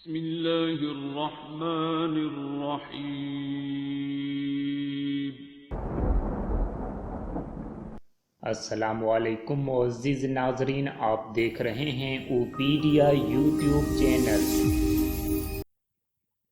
बिस्मिल्लाहिर्रहमानिर्रहीम। अस्सलामुअलैकुम मुअज़्ज़िज़ नाज़रीन, आप देख रहे हैं ओपीडिया यूट्यूब चैनल।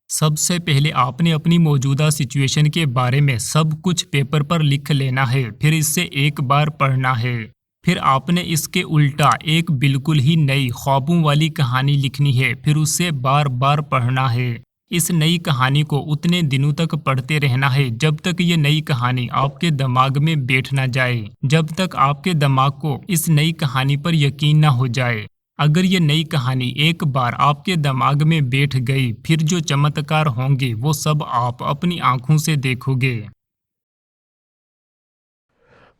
सबसे पहले आपने अपनी मौजूदा सिचुएशन के बारे में सब कुछ पेपर पर लिख लेना है, फिर इससे एक बार पढ़ना है। फिर आपने इसके उल्टा एक बिल्कुल ही नई ख्वाबों वाली कहानी लिखनी है, फिर उसे बार बार पढ़ना है। इस नई कहानी को उतने दिनों तक पढ़ते रहना है जब तक ये नई कहानी आपके दिमाग में बैठ ना जाए, जब तक आपके दिमाग को इस नई कहानी पर यकीन ना हो जाए। अगर ये नई कहानी एक बार आपके दिमाग में बैठ गई, फिर जो चमत्कार होंगे वो सब आप अपनी आंखों से देखोगे।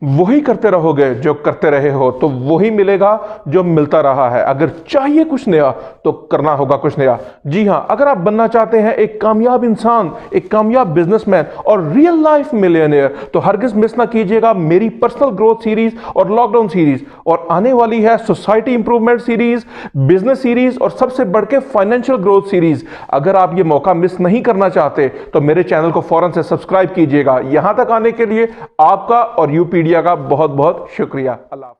वही करते रहोगे जो करते रहे हो तो वही मिलेगा जो मिलता रहा है। अगर चाहिए कुछ नया तो करना होगा कुछ नया। जी हां, अगर आप बनना चाहते हैं एक कामयाब इंसान, एक कामयाब बिजनेसमैन और रियल लाइफ मिलियनेयर, तो हरगिज मिस ना कीजिएगा मेरी पर्सनल ग्रोथ सीरीज और लॉकडाउन सीरीज, और आने वाली है society improvement series, business series और सबसे बढ़ के फाइनेंशियल ग्रोथ सीरीज। अगर आप ये मौका मिस नहीं करना चाहते तो मेरे चैनल को फौरन से सब्सक्राइब कीजिएगा। यहां तक आने के लिए आपका और यूपीडिया का बहुत बहुत शुक्रिया। अल्लाह।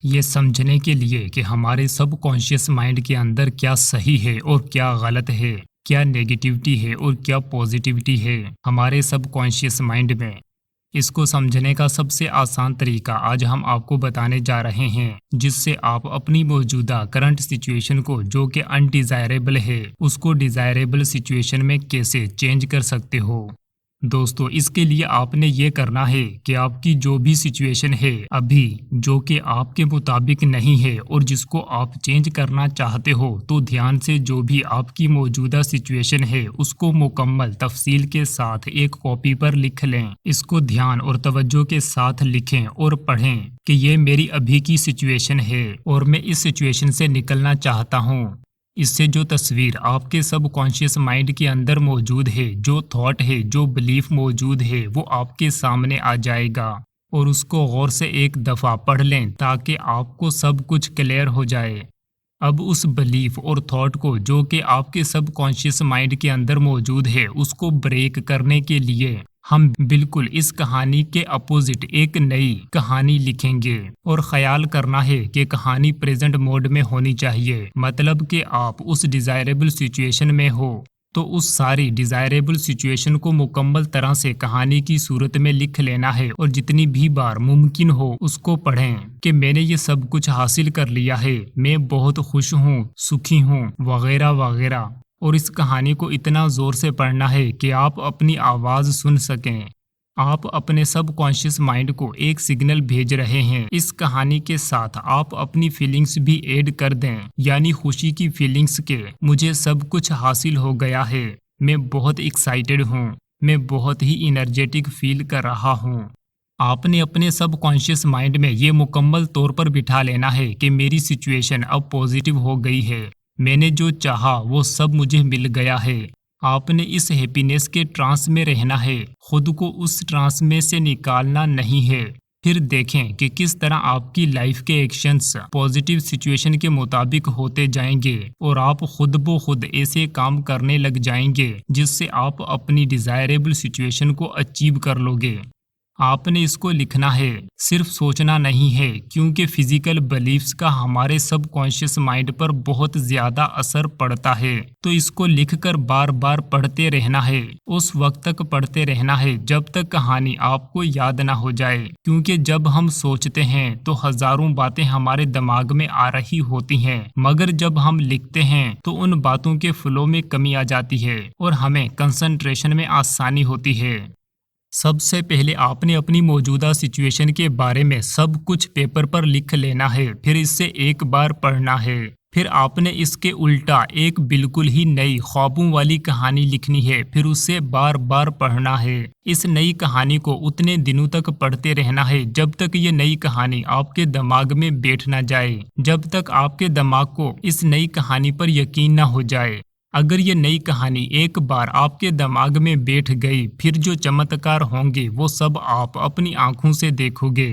ये समझने के लिए कि हमारे सबकॉन्शियस माइंड के अंदर क्या सही है और क्या गलत है, क्या नेगेटिविटी है और क्या पॉजिटिविटी है हमारे सबकॉन्शियस माइंड में, इसको समझने का सबसे आसान तरीका आज हम आपको बताने जा रहे हैं, जिससे आप अपनी मौजूदा करंट सिचुएशन को, जो कि अनडिजायरेबल है, उसको डिजायरेबल सिचुएशन में कैसे चेंज कर सकते हो। दोस्तों, इसके लिए आपने ये करना है कि आपकी जो भी सिचुएशन है अभी, जो कि आपके मुताबिक नहीं है और जिसको आप चेंज करना चाहते हो, तो ध्यान से जो भी आपकी मौजूदा सिचुएशन है उसको मुकम्मल तफसील के साथ एक कॉपी पर लिख लें। इसको ध्यान और तवज्जो के साथ लिखें और पढ़ें कि ये मेरी अभी की सिचुएशन है और मैं इस सिचुएशन से निकलना चाहता हूँ। इससे जो तस्वीर आपके सबकॉन्शियस माइंड के अंदर मौजूद है, जो थॉट है, जो बिलीफ मौजूद है, वो आपके सामने आ जाएगा और उसको गौर से एक दफ़ा पढ़ लें ताकि आपको सब कुछ क्लियर हो जाए। अब उस बिलीफ और थॉट को, जो कि आपके सबकॉन्शियस माइंड के अंदर मौजूद है, उसको ब्रेक करने के लिए हम बिल्कुल इस कहानी के अपोजिट एक नई कहानी लिखेंगे। और ख्याल करना है कि कहानी प्रेजेंट मोड में होनी चाहिए, मतलब कि आप उस डिजायरेबल सिचुएशन में हो तो उस सारी डिजायरेबल सिचुएशन को मुकम्मल तरह से कहानी की सूरत में लिख लेना है और जितनी भी बार मुमकिन हो उसको पढ़ें कि मैंने ये सब कुछ हासिल कर लिया है, मैं बहुत खुश हूँ, सुखी हूँ, वगैरह वगैरह। और इस कहानी को इतना जोर से पढ़ना है कि आप अपनी आवाज़ सुन सकें। आप अपने सबकॉन्शियस माइंड को एक सिग्नल भेज रहे हैं। इस कहानी के साथ आप अपनी फीलिंग्स भी ऐड कर दें, यानी खुशी की फीलिंग्स के मुझे सब कुछ हासिल हो गया है, मैं बहुत एक्साइटेड हूँ, मैं बहुत ही एनर्जेटिक फील कर रहा हूँ। आपने अपने सबकॉन्शियस माइंड में ये मुकम्मल तौर पर बिठा लेना है कि मेरी सिचुएशन अब पॉजिटिव हो गई है, मैंने जो चाहा वो सब मुझे मिल गया है। आपने इस हैप्पीनेस के ट्रांस में रहना है, खुद को उस ट्रांस में से निकालना नहीं है। फिर देखें कि किस तरह आपकी लाइफ के एक्शंस पॉजिटिव सिचुएशन के मुताबिक होते जाएंगे और आप खुद ब खुद ऐसे काम करने लग जाएंगे जिससे आप अपनी डिजायरेबल सिचुएशन को अचीव कर लोगे। आपने इसको लिखना है, सिर्फ सोचना नहीं है, क्योंकि फिजिकल बिलीफ्स का हमारे सबकॉन्शियस माइंड पर बहुत ज्यादा असर पड़ता है। तो इसको लिखकर बार बार पढ़ते रहना है, उस वक्त तक पढ़ते रहना है जब तक कहानी आपको याद ना हो जाए, क्योंकि जब हम सोचते हैं तो हजारों बातें हमारे दिमाग में आ रही होती हैं, मगर जब हम लिखते हैं तो उन बातों के फ्लो में कमी आ जाती है और हमें कंसंट्रेशन में आसानी होती है। सबसे पहले आपने अपनी मौजूदा सिचुएशन के बारे में सब कुछ पेपर पर लिख लेना है, फिर इससे एक बार पढ़ना है। फिर आपने इसके उल्टा एक बिल्कुल ही नई ख्वाबों वाली कहानी लिखनी है, फिर उसे बार बार पढ़ना है। इस नई कहानी को उतने दिनों तक पढ़ते रहना है जब तक ये नई कहानी आपके दिमाग में बैठ ना जाए, जब तक आपके दिमाग को इस नई कहानी पर यकीन ना हो जाए। अगर ये नई कहानी एक बार आपके दिमाग में बैठ गई, फिर जो चमत्कार होंगे वो सब आप अपनी आंखों से देखोगे।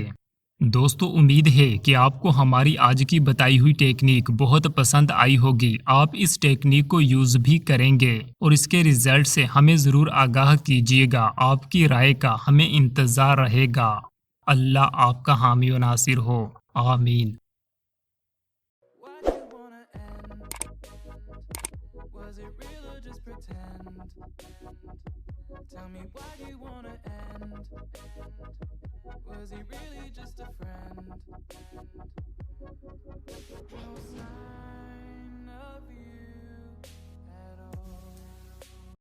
दोस्तों उम्मीद है कि आपको हमारी आज की बताई हुई टेक्निक बहुत पसंद आई होगी। आप इस टेक्निक को यूज भी करेंगे और इसके रिजल्ट से हमें ज़रूर आगाह कीजिएगा। आपकी राय का हमें इंतज़ार रहेगा। अल्लाह आपका हामी व नासिर हो। आमीन। Why do you wanna end? Was it real or just pretend? Tell me, why do you wanna end? Was he really just a friend? No sign of you.